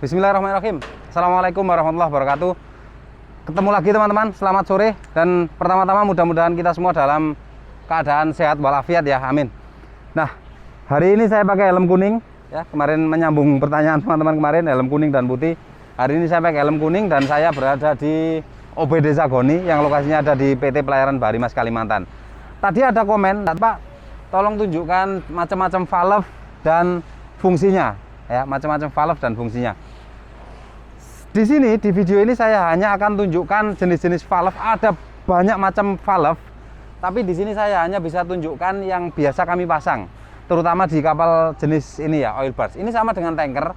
Bismillahirrahmanirrahim. Assalamualaikum warahmatullahi wabarakatuh. Ketemu lagi teman-teman, selamat sore. Dan pertama-tama mudah-mudahan kita semua dalam keadaan sehat walafiat ya, amin. Nah, hari ini saya pakai helm kuning ya. Kemarin menyambung pertanyaan teman-teman kemarin, helm kuning dan putih. Hari ini saya pakai helm kuning dan saya berada di OBD Sagoni yang lokasinya ada di PT Pelayaran Barimas Kalimantan. Tadi ada komen, Pak, tolong tunjukkan macam-macam valve dan fungsinya ya, macam-macam valve dan fungsinya. Di sini di video ini saya hanya akan tunjukkan jenis-jenis valve. Ada banyak macam valve, tapi di sini saya hanya bisa tunjukkan yang biasa kami pasang, terutama di kapal jenis ini ya, oil barge. Ini sama dengan tanker,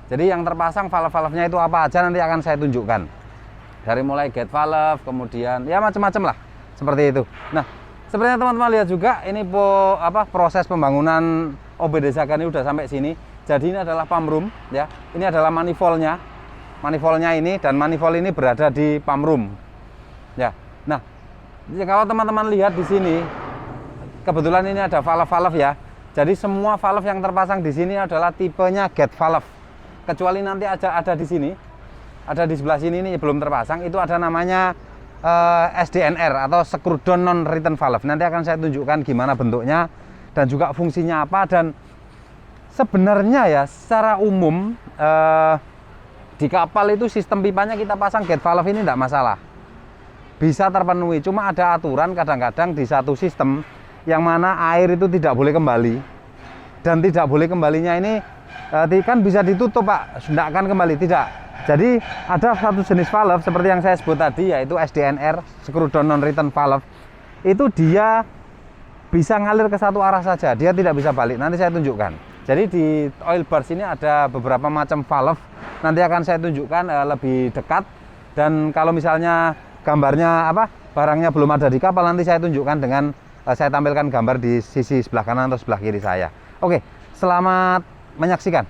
jadi yang terpasang valve-valvenya itu apa aja nanti akan saya tunjukkan. Dari mulai gate valve, kemudian ya macam-macam lah, seperti itu. Nah, seperti yang teman-teman lihat juga, ini proses pembangunan OBD Sagoni udah sampai sini. Jadi ini adalah pump room ya. Ini adalah manifoldnya. Manifoldnya ini, dan manifold ini berada di pump room. Ya. Nah, kalau teman-teman lihat di sini, kebetulan ini ada valve-valve ya. Jadi semua valve yang terpasang di sini adalah tipenya gate valve. Kecuali nanti ada di sini. Ada di sebelah sini ini belum terpasang, itu ada namanya SDNR atau screw down non return valve. Nanti akan saya tunjukkan gimana bentuknya dan juga fungsinya apa. Dan sebenarnya ya secara umum di kapal itu sistem pipanya kita pasang gate valve ini tidak masalah, bisa terpenuhi. Cuma ada aturan kadang-kadang di satu sistem yang mana air itu tidak boleh kembali, dan tidak boleh kembalinya ini kan bisa ditutup Pak, tidak akan kembali, tidak. Jadi ada satu jenis valve seperti yang saya sebut tadi, yaitu SDNR, screw down non return valve. Itu dia bisa ngalir ke satu arah saja, dia tidak bisa balik. Nanti saya tunjukkan. Jadi di oil barge ini ada beberapa macam valve. Nanti akan saya tunjukkan lebih dekat. Dan kalau misalnya gambarnya barangnya belum ada di kapal, nanti saya tunjukkan dengan saya tampilkan gambar di sisi sebelah kanan atau sebelah kiri saya. Oke, selamat menyaksikan.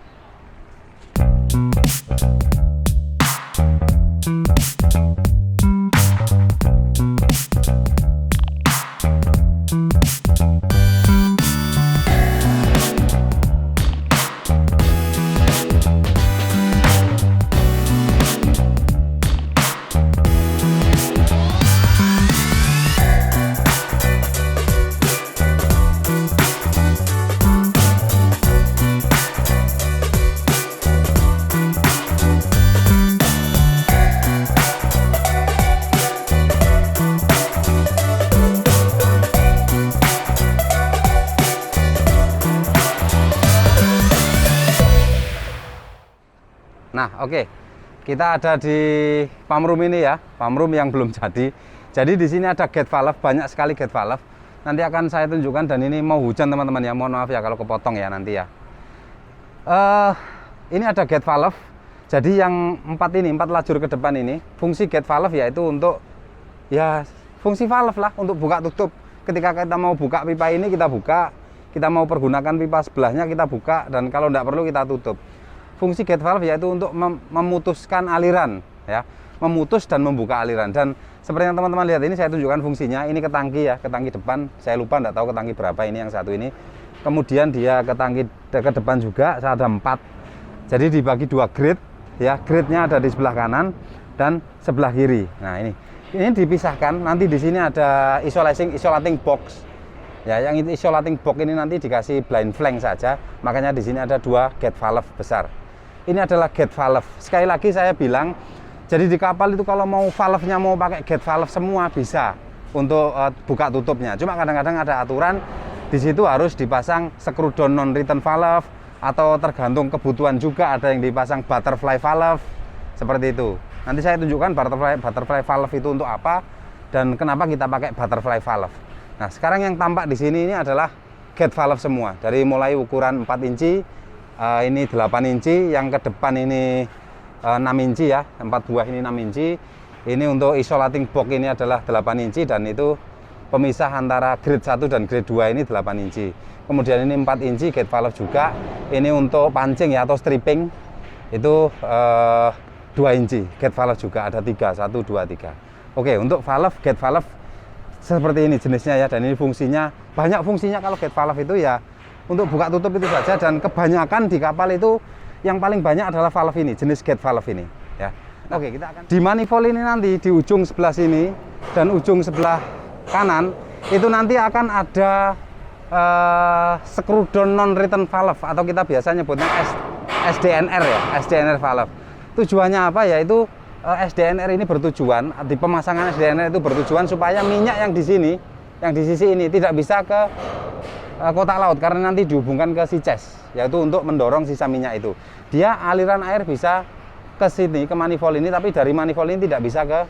Nah, oke. Kita ada di pump room ini ya, pump room yang belum jadi. Jadi di sini ada gate valve, banyak sekali gate valve. Nanti akan saya tunjukkan, dan ini mau hujan teman-teman ya, mohon maaf ya kalau kepotong ya nanti ya. Ini ada gate valve. Jadi yang empat lajur ke depan ini, fungsi gate valve yaitu untuk ya fungsi valve lah, untuk buka tutup. Ketika kita mau buka pipa ini kita buka, kita mau pergunakan pipa sebelahnya kita buka, dan kalau tidak perlu kita tutup. Fungsi gate valve yaitu untuk memutuskan aliran ya, memutus dan membuka aliran. Dan seperti yang teman-teman lihat ini, saya tunjukkan fungsinya. Ini ke tangki ya, ke tangki depan. Saya lupa, tidak tahu ke tangki berapa ini, yang satu ini. Kemudian dia ke tangki ke depan juga, saya ada 4. Jadi dibagi 2 grid ya. Gridnya ada di sebelah kanan dan sebelah kiri. Nah, ini dipisahkan. Nanti di sini ada isolating box. Ya, yang isolating box ini nanti dikasih blind flank saja. Makanya di sini ada 2 gate valve besar. Ini adalah gate valve. Sekali lagi saya bilang, jadi di kapal itu kalau mau valve-nya mau pakai gate valve semua bisa untuk buka tutupnya. Cuma kadang-kadang ada aturan di situ harus dipasang screw down non return valve, atau tergantung kebutuhan juga ada yang dipasang butterfly valve seperti itu. Nanti saya tunjukkan butterfly valve itu untuk apa dan kenapa kita pakai butterfly valve. Nah, sekarang yang tampak di sini ini adalah gate valve semua, dari mulai ukuran 4 inci. Ini 8 inci, yang ke depan ini 6 inci ya, 4 buah ini 6 inci. Ini untuk isolating box ini adalah 8 inci, dan itu pemisah antara grade 1 dan grade 2 ini 8 inci. Kemudian ini 4 inci gate valve juga. Ini untuk pancing ya atau stripping, itu 2 inci gate valve juga, ada 3, 1, 2, 3. Oke, untuk valve, gate valve seperti ini jenisnya ya, dan ini fungsinya, banyak fungsinya. Kalau gate valve itu ya untuk buka tutup itu saja, dan kebanyakan di kapal itu yang paling banyak adalah valve ini, jenis gate valve ini ya. Oke, kita akan di manifold ini nanti di ujung sebelah sini dan ujung sebelah kanan itu nanti akan ada screw down non return valve atau kita biasa nyebutnya SDNR ya, SDNR valve. Tujuannya apa? Yaitu SDNR ini bertujuan, di pemasangan SDNR itu bertujuan supaya minyak yang di sini, yang di sisi ini tidak bisa ke kotak laut karena nanti dihubungkan ke si ces, yaitu untuk mendorong sisa minyak itu. Dia aliran air bisa ke sini, ke manifold ini, tapi dari manifold ini tidak bisa ke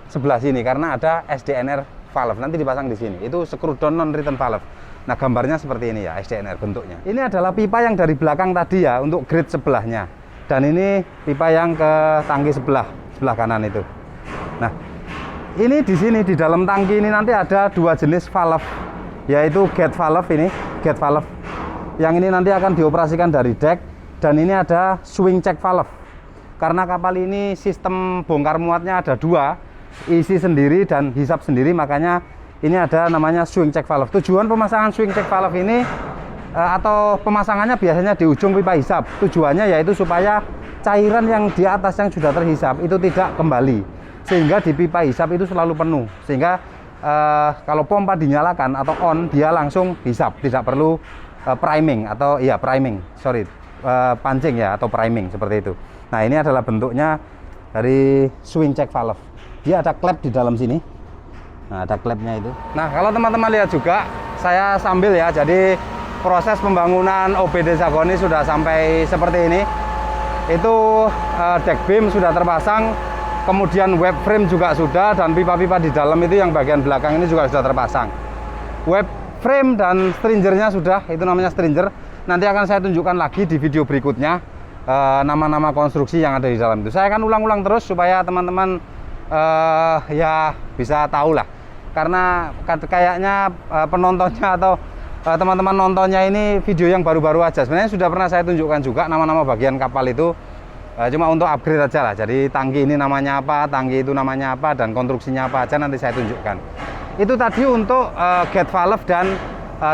sebelah sini karena ada SDNR valve nanti dipasang di sini. Itu screw down non return valve. Nah, gambarnya seperti ini ya, SDNR bentuknya. Ini adalah pipa yang dari belakang tadi ya untuk grade sebelahnya. Dan ini pipa yang ke tangki sebelah kanan itu. Nah, ini di sini di dalam tangki ini nanti ada dua jenis valve, yaitu gate valve ini, gate valve. Yang ini nanti akan dioperasikan dari deck, dan ini ada swing check valve. Karena kapal ini sistem bongkar muatnya ada dua, isi sendiri dan hisap sendiri, makanya ini ada namanya swing check valve. Tujuan pemasangan swing check valve ini atau pemasangannya biasanya di ujung pipa hisap. Tujuannya yaitu supaya cairan yang di atas yang sudah terhisap itu tidak kembali, sehingga di pipa hisap itu selalu penuh, sehingga kalau pompa dinyalakan atau on dia langsung hisap, tidak perlu priming atau iya priming, pancing ya atau priming seperti itu. Nah, ini adalah bentuknya dari swing check valve. Dia ada klep di dalam sini. Nah, ada klepnya itu. Nah, kalau teman-teman lihat juga, saya sambil ya, jadi proses pembangunan OBD Zagoni sudah sampai seperti ini. Itu deck beam sudah terpasang, kemudian web frame juga sudah, dan pipa-pipa di dalam itu yang bagian belakang ini juga sudah terpasang. Web frame dan stringernya sudah, itu namanya stringer. Nanti akan saya tunjukkan lagi di video berikutnya nama-nama konstruksi yang ada di dalam itu. Saya akan ulang-ulang terus supaya teman-teman ya bisa tahu lah, karena kayaknya penontonnya atau teman-teman nontonnya ini video yang baru-baru aja. Sebenarnya sudah pernah saya tunjukkan juga nama-nama bagian kapal itu, cuma untuk upgrade aja lah. Jadi tangki ini namanya apa, tangki itu namanya apa, dan konstruksinya apa aja nanti saya tunjukkan. Itu tadi untuk gate valve dan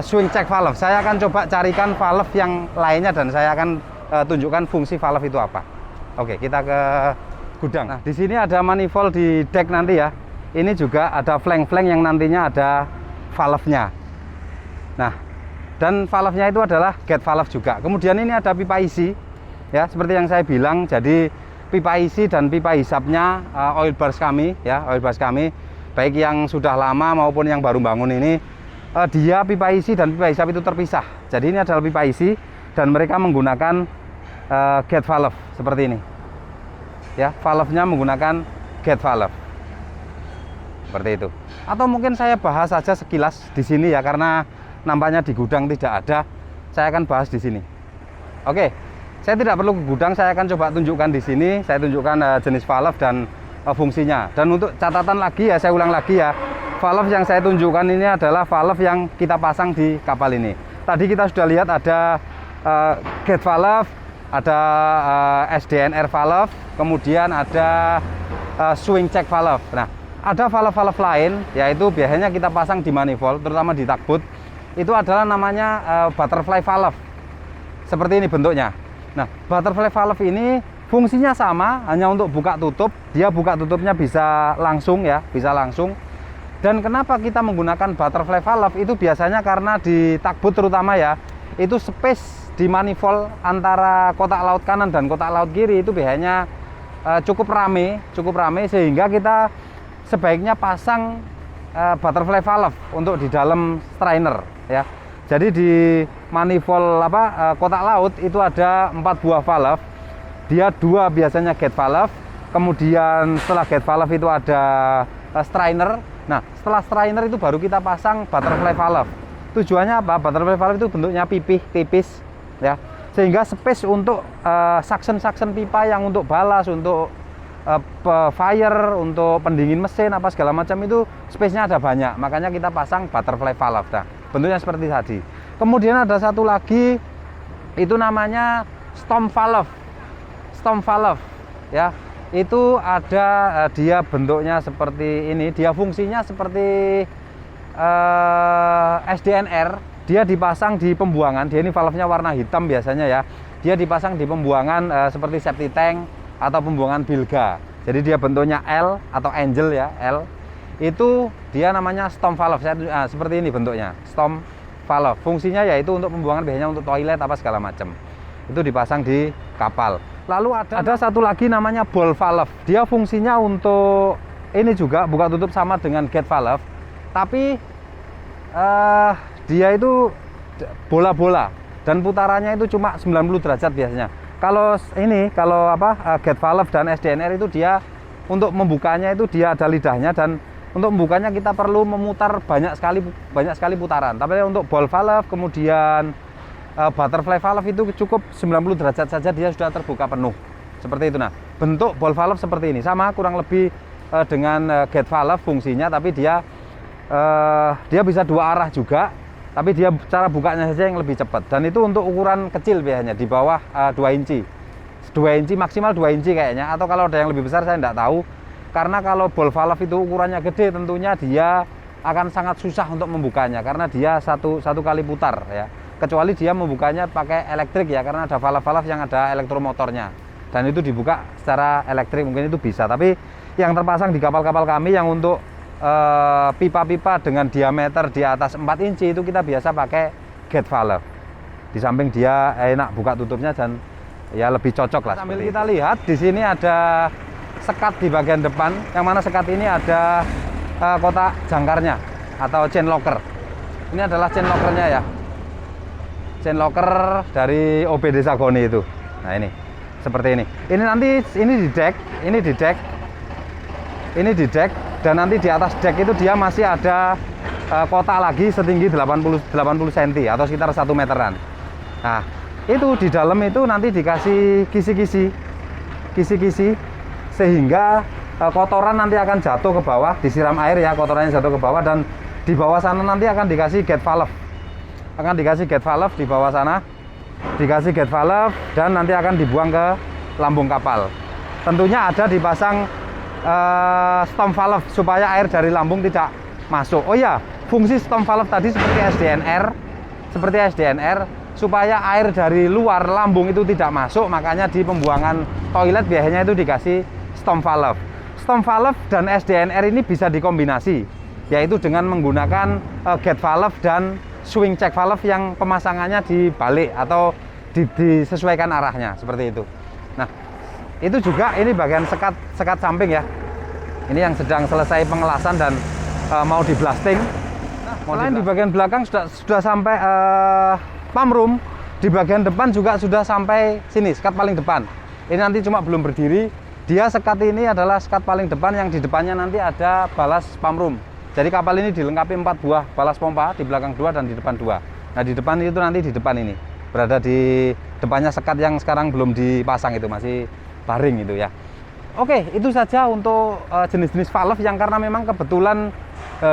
swing check valve. Saya akan coba carikan valve yang lainnya dan saya akan tunjukkan fungsi valve itu apa. Oke, kita ke gudang. Nah, di sini ada manifold di deck nanti ya. Ini juga ada flank-flank yang nantinya ada valve-nya. Nah, dan valve-nya itu adalah gate valve juga. Kemudian ini ada pipa isi, ya seperti yang saya bilang. Jadi pipa isi dan pipa hisapnya oil bars kami, ya oil bars kami, baik yang sudah lama maupun yang baru bangun ini, dia pipa isi dan pipa hisap itu terpisah. Jadi ini adalah pipa isi dan mereka menggunakan gate valve seperti ini. Ya, valve-nya menggunakan gate valve. Seperti itu. Atau mungkin saya bahas saja sekilas di sini ya, karena nampaknya di gudang tidak ada. Saya akan bahas di sini. Oke. Saya tidak perlu ke gudang, saya akan coba tunjukkan di sini. Saya tunjukkan jenis valve dan fungsinya. Dan untuk catatan lagi ya, saya ulang lagi ya. Valve yang saya tunjukkan ini adalah valve yang kita pasang di kapal ini. Tadi kita sudah lihat ada gate valve, ada SDNR valve, kemudian ada swing check valve. Nah, ada valve-valve lain, yaitu biasanya kita pasang di manifold, terutama di tugboat. Itu adalah namanya butterfly valve. Seperti ini bentuknya. Nah, butterfly valve ini fungsinya sama, hanya untuk buka tutup. Dia buka tutupnya bisa langsung ya, bisa langsung. Dan kenapa kita menggunakan butterfly valve itu biasanya karena di tugboat terutama ya, itu space di manifold antara kotak laut kanan dan kotak laut kiri itu biasanya cukup rame sehingga kita sebaiknya pasang butterfly valve untuk di dalam strainer ya. Jadi di manifold kotak laut itu ada 4 buah valve. Dia 2 biasanya gate valve. Kemudian setelah gate valve itu ada strainer. Nah, setelah strainer itu baru kita pasang butterfly valve. Tujuannya apa? Butterfly valve itu bentuknya pipih, tipis ya. Sehingga space untuk suction pipa yang untuk balas, untuk fire, untuk pendingin mesin apa segala macam itu space-nya ada banyak. Makanya kita pasang butterfly valve. Nah, bentuknya seperti tadi. Kemudian ada satu lagi, itu namanya storm valve. Storm valve ya. Itu ada dia bentuknya seperti ini. Dia fungsinya seperti SDNR. Dia dipasang di pembuangan. Dia ini valve-nya warna hitam biasanya ya. dia dipasang di pembuangan seperti septic tank atau pembuangan bilga. Jadi dia bentuknya L atau angel ya, L. Itu dia namanya storm valve. Seperti ini bentuknya, storm valve. Fungsinya yaitu untuk pembuangan biasanya untuk toilet apa segala macam. Itu dipasang di kapal. Lalu ada satu lagi namanya ball valve. Dia fungsinya untuk ini juga buka tutup sama dengan gate valve, tapi dia itu bola-bola dan putarannya itu cuma 90 derajat biasanya. Kalau gate valve dan SDNR itu dia untuk membukanya itu dia ada lidahnya, dan untuk membukanya kita perlu memutar banyak sekali putaran. Tapi untuk ball valve kemudian butterfly valve itu cukup 90 derajat saja dia sudah terbuka penuh. Seperti itu. Nah, bentuk ball valve seperti ini sama kurang lebih dengan gate valve fungsinya, tapi dia bisa dua arah juga, tapi dia cara bukanya saja yang lebih cepat. Dan itu untuk ukuran kecil biasanya di bawah 2 inci, maksimal 2 inci kayaknya, atau kalau ada yang lebih besar saya tidak tahu. Karena kalau ball valve itu ukurannya gede, tentunya dia akan sangat susah untuk membukanya karena dia satu kali putar ya. Kecuali dia membukanya pakai elektrik ya, karena ada valve-valve yang ada elektromotornya, dan itu dibuka secara elektrik mungkin itu bisa. Tapi yang terpasang di kapal-kapal kami yang untuk pipa-pipa dengan diameter di atas 4 inci itu kita biasa pakai gate valve. Di samping dia enak buka tutupnya dan ya lebih cocok lah. Sambil kita lihat di sini ada sekat di bagian depan, yang mana sekat ini ada kotak jangkarnya atau chain locker. Ini adalah chain lockernya ya. Chain locker dari OBD Sagoni itu. Nah ini seperti ini. Ini nanti ini di deck, dan nanti di atas deck itu dia masih ada kotak lagi setinggi 80 cm atau sekitar 1 meteran. Nah, itu di dalam itu nanti dikasih kisi-kisi sehingga kotoran nanti akan jatuh ke bawah, disiram air ya, kotorannya jatuh ke bawah, dan di bawah sana nanti akan dikasih gate valve. Di bawah sana dikasih gate valve dan nanti akan dibuang ke lambung kapal. Tentunya ada dipasang storm valve supaya air dari lambung tidak masuk. Oh ya, fungsi storm valve tadi seperti SDNR supaya air dari luar lambung itu tidak masuk, makanya di pembuangan toilet biasanya itu dikasih storm valve. Storm valve dan SDNR ini bisa dikombinasi, yaitu dengan menggunakan gate valve dan swing check valve yang pemasangannya dibalik atau disesuaikan arahnya seperti itu. Nah, itu juga ini bagian sekat samping ya. Ini yang sedang selesai pengelasan dan mau di blasting. Selain di bagian belakang sudah sampai pump room, di bagian depan juga sudah sampai sini, sekat paling depan. Ini nanti cuma belum berdiri. Dia sekat ini adalah sekat paling depan, yang di depannya nanti ada balas pump room. Jadi kapal ini dilengkapi 4 buah balas pompa, di belakang 2 dan di depan 2. Nah, di depan itu nanti di depan ini berada di depannya sekat yang sekarang belum dipasang, itu masih baring itu ya. Oke, itu saja untuk jenis-jenis valve yang karena memang kebetulan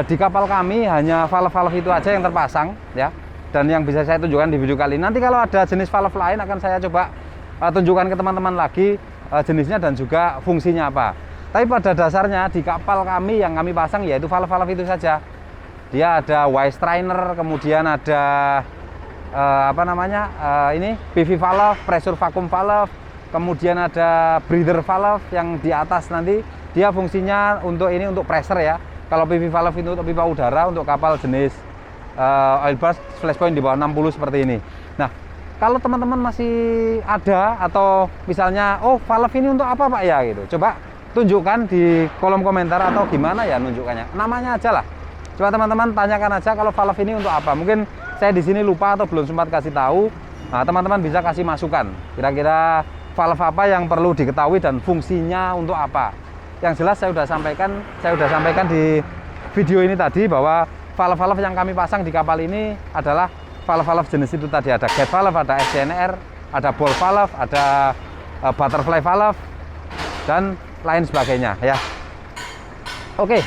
di kapal kami hanya valve-valve itu aja yang terpasang ya, dan yang bisa saya tunjukkan di video kali ini. Nanti kalau ada jenis valve lain akan saya coba tunjukkan ke teman-teman lagi jenisnya dan juga fungsinya apa. Tapi pada dasarnya di kapal kami yang kami pasang yaitu valve-valve itu saja. Dia ada Y strainer, kemudian ada ini PV valve, pressure vacuum valve, kemudian ada breather valve yang di atas nanti dia fungsinya untuk ini untuk pressure ya. Kalau PV valve itu untuk pipa udara untuk kapal jenis oil burst flash point di bawah 60 seperti ini. Nah, kalau teman-teman masih ada atau misalnya valve ini untuk apa Pak ya gitu, coba tunjukkan di kolom komentar atau gimana ya nunjukkannya. Namanya aja lah. Coba teman-teman tanyakan aja kalau valve ini untuk apa. Mungkin saya di sini lupa atau belum sempat kasih tahu. Nah, teman-teman bisa kasih masukan. Kira-kira valve apa yang perlu diketahui dan fungsinya untuk apa. Yang jelas saya sudah sampaikan di video ini tadi bahwa valve-valve yang kami pasang di kapal ini adalah valve-valve jenis itu tadi. Ada gate valve, ada SDNR, ada ball valve, ada butterfly valve, dan lain sebagainya ya. Oke,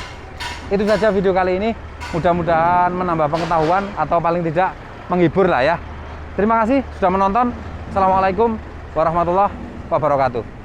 itu saja video kali ini. Mudah-mudahan menambah pengetahuan atau paling tidak menghibur lah ya. Terima kasih sudah menonton. Assalamualaikum warahmatullahi wabarakatuh.